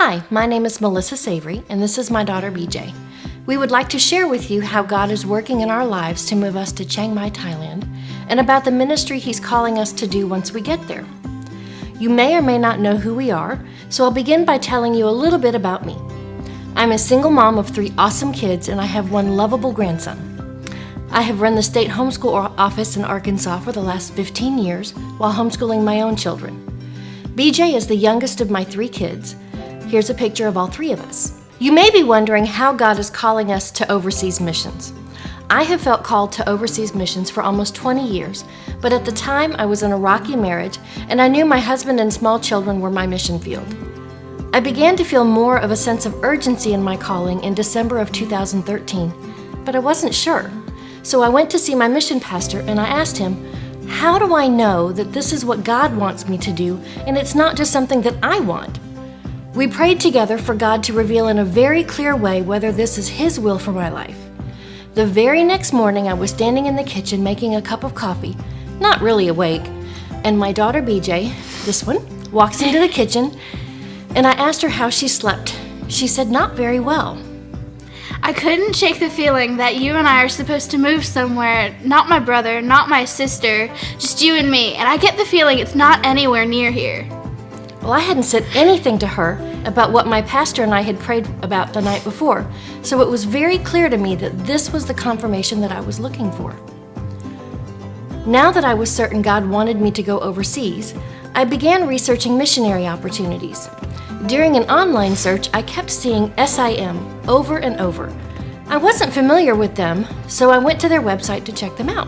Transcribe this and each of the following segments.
Hi, my name is Melissa Savary, and this is my daughter BJ. We would like to share with you how God is working in our lives to move us to Chiang Mai, Thailand, and about the ministry He's calling us to do once we get there. You may or may not know who we are, so I'll begin by telling you a little bit about me. I'm a single mom of 3 awesome kids, and I have 1 lovable grandson. I have run the state homeschool office in Arkansas for the last 15 years while homeschooling my own children. BJ is the youngest of my 3 kids. Here's a picture of all 3 of us. You may be wondering how God is calling us to overseas missions. I have felt called to overseas missions for almost 20 years, but at the time I was in a rocky marriage and I knew my husband and small children were my mission field. I began to feel more of a sense of urgency in my calling in December of 2013, but I wasn't sure. So I went to see my mission pastor and I asked him, how do I know that this is what God wants me to do and it's not just something that I want? We prayed together for God to reveal in a very clear way whether this is His will for my life. The very next morning, I was standing in the kitchen making a cup of coffee, not really awake, and my daughter BJ, this one, walks into the kitchen, and I asked her how she slept. She said not very well. I couldn't shake the feeling that you and I are supposed to move somewhere, not my brother, not my sister, just you and me, and I get the feeling it's not anywhere near here. Well, I hadn't said anything to her about what my pastor and I had prayed about the night before, so it was very clear to me that this was the confirmation that I was looking for. Now that I was certain God wanted me to go overseas, I began researching missionary opportunities. During an online search, I kept seeing SIM over and over. I wasn't familiar with them, so I went to their website to check them out.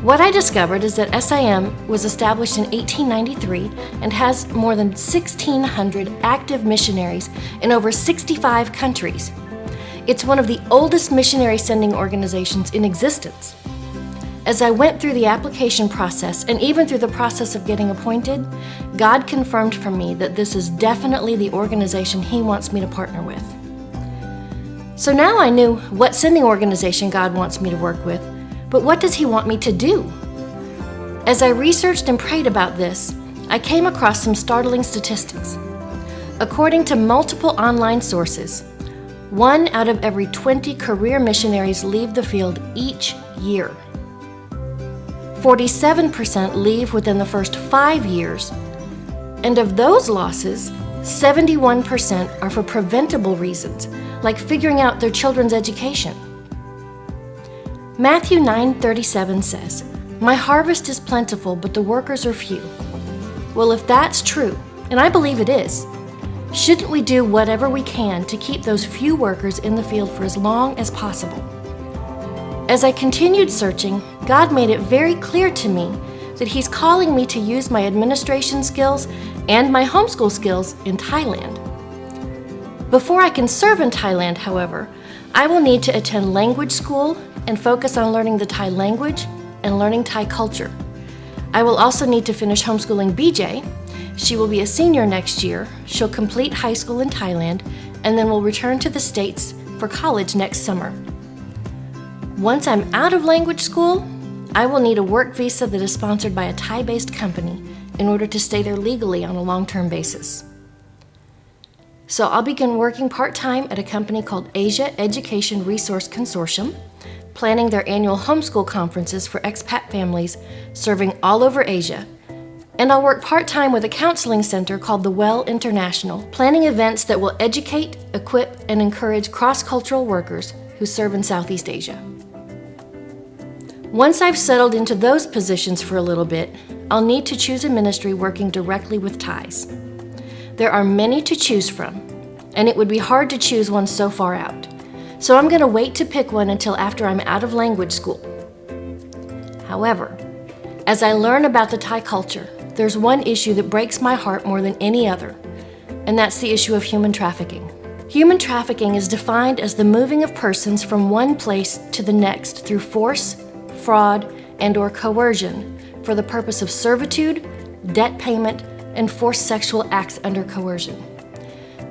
What I discovered is that SIM was established in 1893 and has more than 1,600 active missionaries in over 65 countries. It's one of the oldest missionary sending organizations in existence. As I went through the application process and even through the process of getting appointed, God confirmed for me that this is definitely the organization He wants me to partner with. So now I knew what sending organization God wants me to work with, but what does He want me to do? As I researched and prayed about this, I came across some startling statistics. According to multiple online sources, 1 out of every 20 career missionaries leave the field each year. 47% leave within the first 5 years, and of those losses, 71% are for preventable reasons, like figuring out their children's education. Matthew 9:37 says, "My harvest is plentiful, but the workers are few." Well, if that's true, and I believe it is, shouldn't we do whatever we can to keep those few workers in the field for as long as possible? As I continued searching, God made it very clear to me that He's calling me to use my administration skills and my homeschool skills in Thailand. Before I can serve in Thailand, however, I will need to attend language school and focus on learning the Thai language and learning Thai culture. I will also need to finish homeschooling BJ. She will be a senior next year. She'll complete high school in Thailand and then will return to the States for college next summer. Once I'm out of language school, I will need a work visa that is sponsored by a Thai-based company in order to stay there legally on a long-term basis. So I'll begin working part-time at a company called Asia Education Resource Consortium, planning their annual homeschool conferences for expat families serving all over Asia. And I'll work part-time with a counseling center called The Well International, planning events that will educate, equip, and encourage cross-cultural workers who serve in Southeast Asia. Once I've settled into those positions for a little bit, I'll need to choose a ministry working directly with Thais. There are many to choose from, and it would be hard to choose one so far out. So I'm going to wait to pick one until after I'm out of language school. However, as I learn about the Thai culture, there's one issue that breaks my heart more than any other, and that's the issue of human trafficking. Human trafficking is defined as the moving of persons from one place to the next through force, fraud, and/or coercion for the purpose of servitude, debt payment, and forced sexual acts under coercion.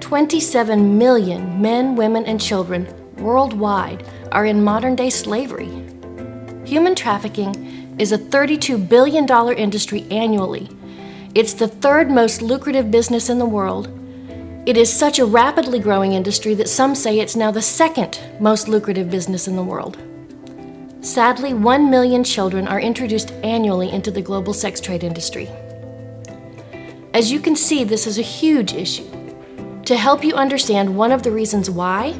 27 million men, women, and children worldwide are in modern-day slavery. Human trafficking is a $32 billion industry annually. It's the 3rd most lucrative business in the world, It is such a rapidly growing industry that some say it's now the second most lucrative business in the world. Sadly, 1 million children are introduced annually into the global sex trade industry. As you can see, this is a huge issue. To help you understand one of the reasons why,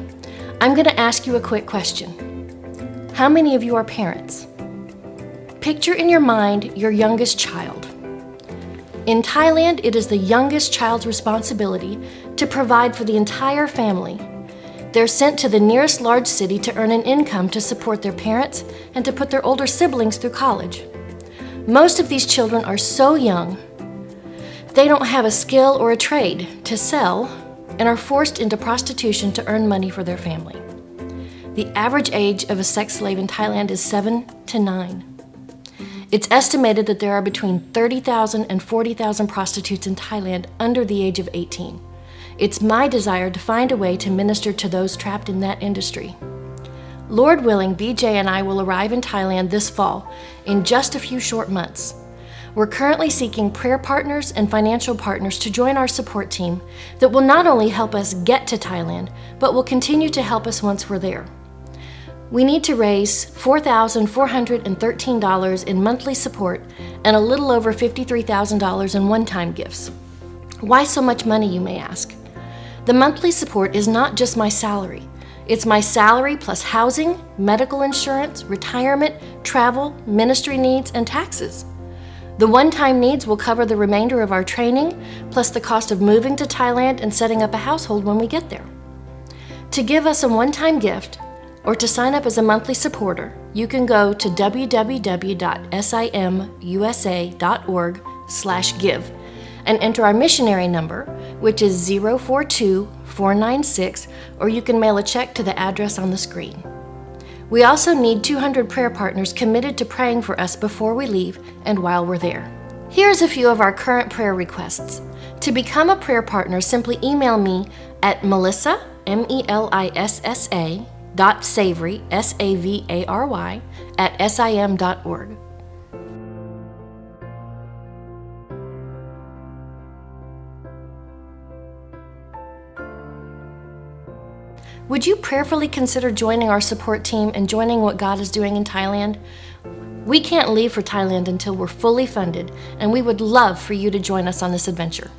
I'm going to ask you a quick question. How many of you are parents? Picture in your mind your youngest child. In Thailand, it is the youngest child's responsibility to provide for the entire family. They're sent to the nearest large city to earn an income to support their parents and to put their older siblings through college. Most of these children are so young, they don't have a skill or a trade to sell and are forced into prostitution to earn money for their family. The average age of a sex slave in Thailand is 7 to 9. It's estimated that there are between 30,000 and 40,000 prostitutes in Thailand under the age of 18. It's my desire to find a way to minister to those trapped in that industry. Lord willing, BJ and I will arrive in Thailand this fall in just a few short months. We're currently seeking prayer partners and financial partners to join our support team that will not only help us get to Thailand, but will continue to help us once we're there. We need to raise $4,413 in monthly support and a little over $53,000 in one-time gifts. Why so much money, you may ask? The monthly support is not just my salary. It's my salary plus housing, medical insurance, retirement, travel, ministry needs, and taxes. The one-time needs will cover the remainder of our training, plus the cost of moving to Thailand and setting up a household when we get there. To give us a one-time gift, or to sign up as a monthly supporter, you can go to www.simusa.org/give and enter our missionary number, which is 042496, or you can mail a check to the address on the screen. We also need 200 prayer partners committed to praying for us before we leave and while we're there. Here's a few of our current prayer requests. To become a prayer partner, simply email me at Melissa, MELISSA, .savary, SAVARY, @sim.org. Would you prayerfully consider joining our support team and joining what God is doing in Thailand? We can't leave for Thailand until we're fully funded, and we would love for you to join us on this adventure.